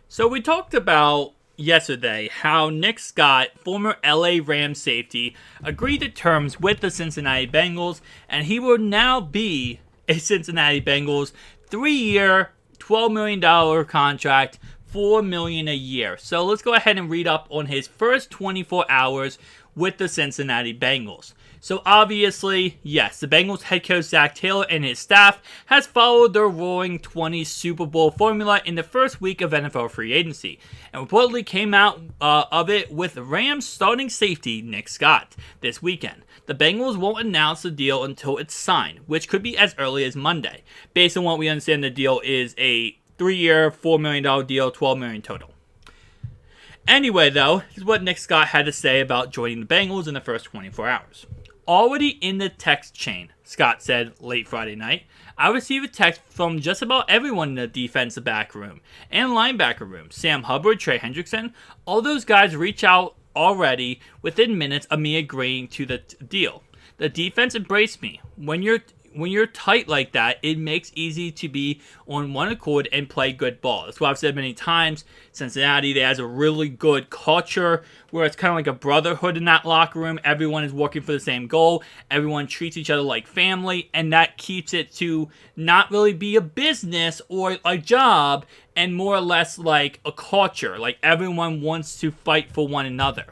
So we talked about yesterday how Nick Scott, former LA Rams safety, agreed to terms with the Cincinnati Bengals, and he will now be a Cincinnati Bengals 3-year, $12 million contract, $4 million a year. So let's go ahead and read up on his first 24 hours with the Cincinnati Bengals. So obviously, yes, the Bengals head coach Zach Taylor and his staff has followed their Roaring 20s Super Bowl formula in the first week of NFL free agency, and reportedly came out of it with Rams starting safety Nick Scott this weekend. The Bengals won't announce the deal until it's signed, which could be as early as Monday. Based on what we understand, the deal is a 3-year, $4 million deal, $12 million total. Anyway, though, this is what Nick Scott had to say about joining the Bengals in the first 24 hours. Already in the text chain, Scott said late Friday night, I received a text from just about everyone in the defensive back room and linebacker room. Sam Hubbard, Trey Hendrickson, all those guys reach out already within minutes of me agreeing to the deal. The defense embraced me. When you're tight like that, it makes it easy to be on one accord and play good ball. That's what I've said many times. Cincinnati, they has a really good culture where it's kind of like a brotherhood in that locker room. Everyone is working for the same goal. Everyone treats each other like family, and that keeps it to not really be a business or a job, and more or less like a culture. Like everyone wants to fight for one another.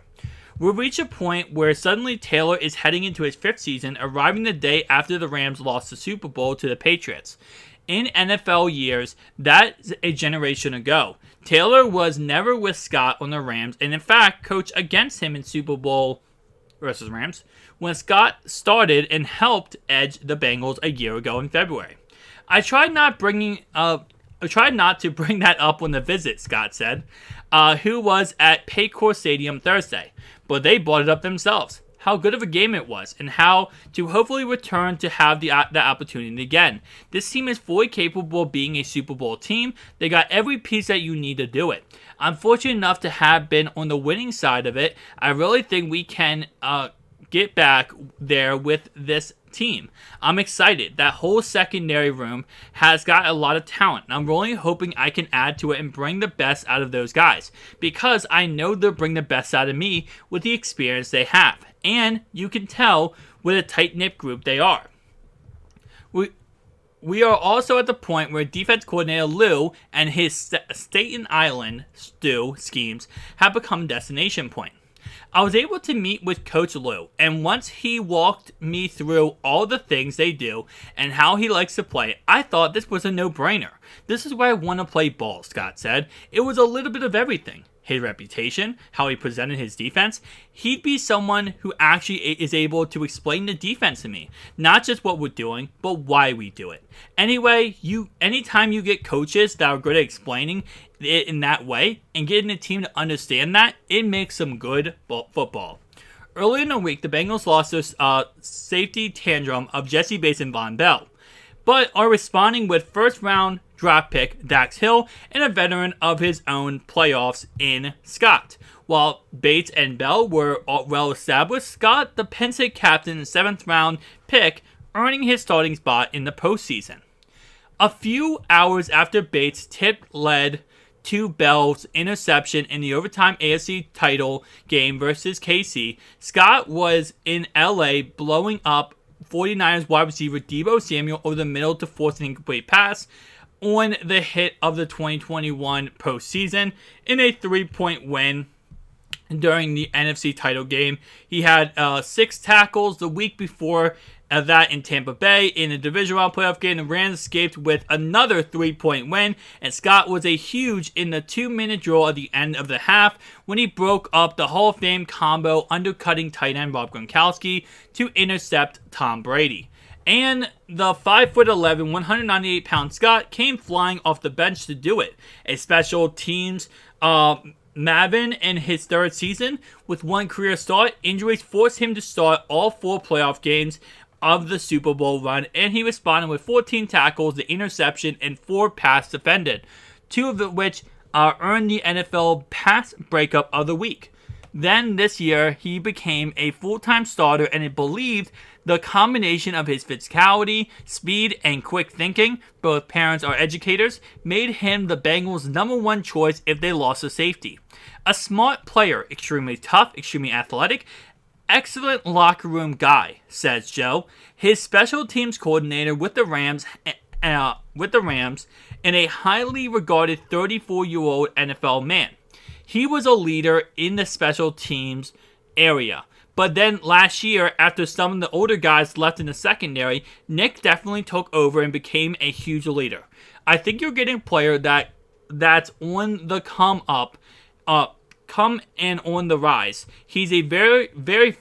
We'll reach a point where suddenly Taylor is heading into his 5th season, arriving the day after the Rams lost the Super Bowl to the Patriots. In NFL years, that's a generation ago. Taylor was never with Scott on the Rams, and in fact, coached against him in Super Bowl versus Rams when Scott started and helped edge the Bengals a year ago in February. I tried not to bring that up on the visit, Scott said, who was at Paycor Stadium Thursday, but they brought it up themselves. How good of a game it was, and how to hopefully return to have the opportunity again. This team is fully capable of being a Super Bowl team. They got every piece that you need to do it. I'm fortunate enough to have been on the winning side of it. I really think we can get back there with this team. I'm excited. That whole secondary room has got a lot of talent, and I'm really hoping I can add to it and bring the best out of those guys, because I know they'll bring the best out of me with the experience they have, and you can tell what a tight-knit group they are. We are also at the point where defense coordinator Lou and his Staten Island Stu schemes have become a destination point. I was able to meet with Coach Lou, and once he walked me through all the things they do and how he likes to play, I thought this was a no-brainer. This is where I want to play ball, Scott said. It was a little bit of everything. His reputation, how he presented his defense. He'd be someone who actually is able to explain the defense to me. Not just what we're doing, but why we do it. Anyway, anytime you get coaches that are good at explaining it in that way and getting the team to understand that, it makes some good football. Earlier in the week, the Bengals lost their safety tantrum of Jesse Bates and Von Bell, but are responding with first-round draft pick Dax Hill and a veteran of his own playoffs in Scott. While Bates and Bell were well established, Scott, the Penn State captain and 7th-round pick, earning his starting spot in the postseason. A few hours after Bates' tip led to Bell's interception in the overtime AFC title game versus KC, Scott was in LA blowing up 49ers wide receiver Deebo Samuel over the middle to force an incomplete pass on the hit of the 2021 postseason in a 3-point win during the NFC title game. He had 6 tackles the week before that in Tampa Bay in the division round playoff game. The Rams escaped with another 3-point win, and Scott was a huge in the 2-minute drill at the end of the half when he broke up the Hall of Fame combo undercutting tight end Rob Gronkowski to intercept Tom Brady. And the 5'11", 198-pound Scott came flying off the bench to do it. A special teams Mavin in his 3rd season with 1 career start. Injuries forced him to start all 4 playoff games of the Super Bowl run, and he responded with 14 tackles, the interception, and 4 pass defended, 2 of which earned the NFL Pass Breakup of the Week. Then this year, he became a full-time starter, and it believed the combination of his physicality, speed, and quick thinking, both parents are educators, made him the Bengals' #1 choice if they lost a safety. A smart player, extremely tough, extremely athletic, excellent locker room guy, says Joe. His special teams coordinator with the Rams, and a highly regarded 34-year-old NFL man. He was a leader in the special teams area. But then last year, after some of the older guys left in the secondary, Nick definitely took over and became a huge leader. I think you're getting a player that's on the come and on the rise. He's a very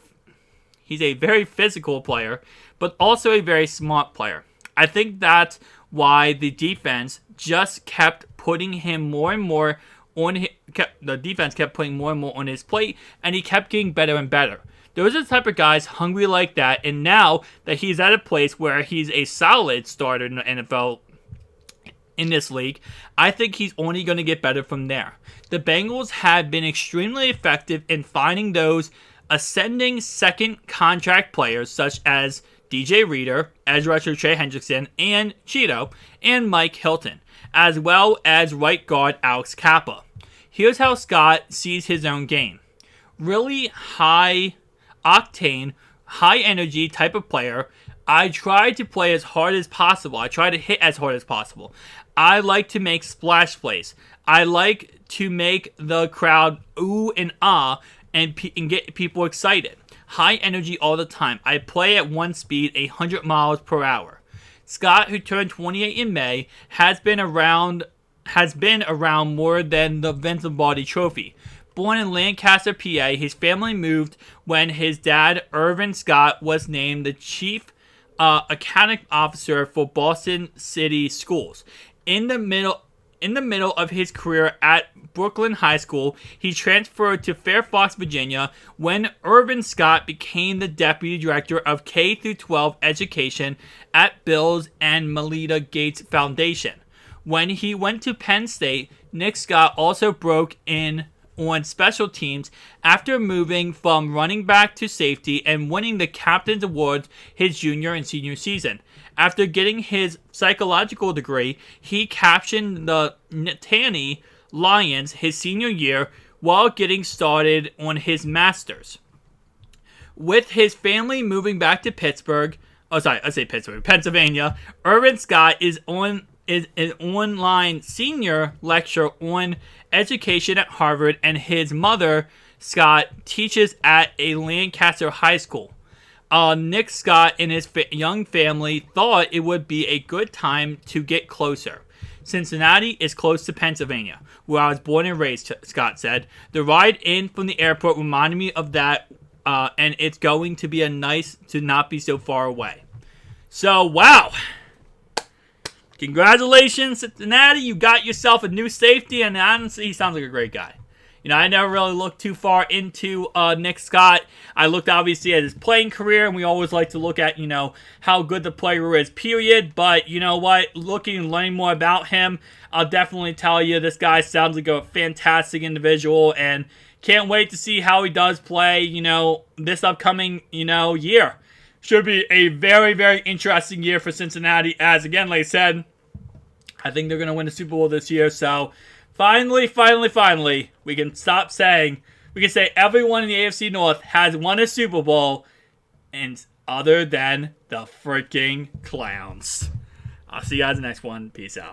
physical player, but also a very smart player. I think that's why the defense just kept putting him more and more on. The defense kept putting more and more on his plate, and he kept getting better and better. Those are the type of guys hungry like that, and now that he's at a place where he's a solid starter in the NFL in this league, I think he's only going to get better from there. The Bengals have been extremely effective in finding those ascending second contract players such as DJ Reader, edge rusher Trey Hendrickson, and Cheeto, and Mike Hilton, as well as right guard Alex Kappa. Here's how Scott sees his own game. Really high octane, high energy type of player. I try to play as hard as possible. I try to hit as hard as possible. I like to make splash plays. I like to make the crowd ooh and ah and get people excited. High energy all the time. I play at one speed, 100 miles per hour. Scott, who turned 28 in May, has been around more than the Vince Lombardi Trophy. Born in Lancaster, PA, his family moved when his dad, Irvin Scott, was named the chief academic officer for Boston City Schools. In the middle of his career at Brooklyn High School, he transferred to Fairfax, Virginia, when Irvin Scott became the deputy director of K-12 education at Bill and Melinda Gates Foundation. When he went to Penn State, Nick Scott also broke in on special teams after moving from running back to safety and winning the Captain's Award his junior and senior season. After getting his psychological degree, he captained the Nittany Lions his senior year while getting started on his master's. With his family moving back to Pennsylvania, Irvin Scott is an online senior lecturer on education at Harvard, and his mother, Scott, teaches at a Lancaster high school. Nick Scott and his young family thought it would be a good time to get closer. Cincinnati is close to Pennsylvania, where I was born and raised, Scott said. The ride in from the airport reminded me of that, and it's going to be nice to not be so far away. So, wow. Congratulations, Cincinnati. You got yourself a new safety, and honestly, he sounds like a great guy. I never really looked too far into Nick Scott. I looked, obviously, at his playing career, and we always like to look at, how good the player is, period. But, you know what? Looking and learning more about him, I'll definitely tell you this guy sounds like a fantastic individual, and can't wait to see how he does play, this upcoming, year. Should be a very, very interesting year for Cincinnati, as, again, like I said, I think they're going to win the Super Bowl this year. So, finally, we can stop saying, we can say everyone in the AFC North has won a Super Bowl, and other than the freaking Clowns. I'll see you guys in the next one. Peace out.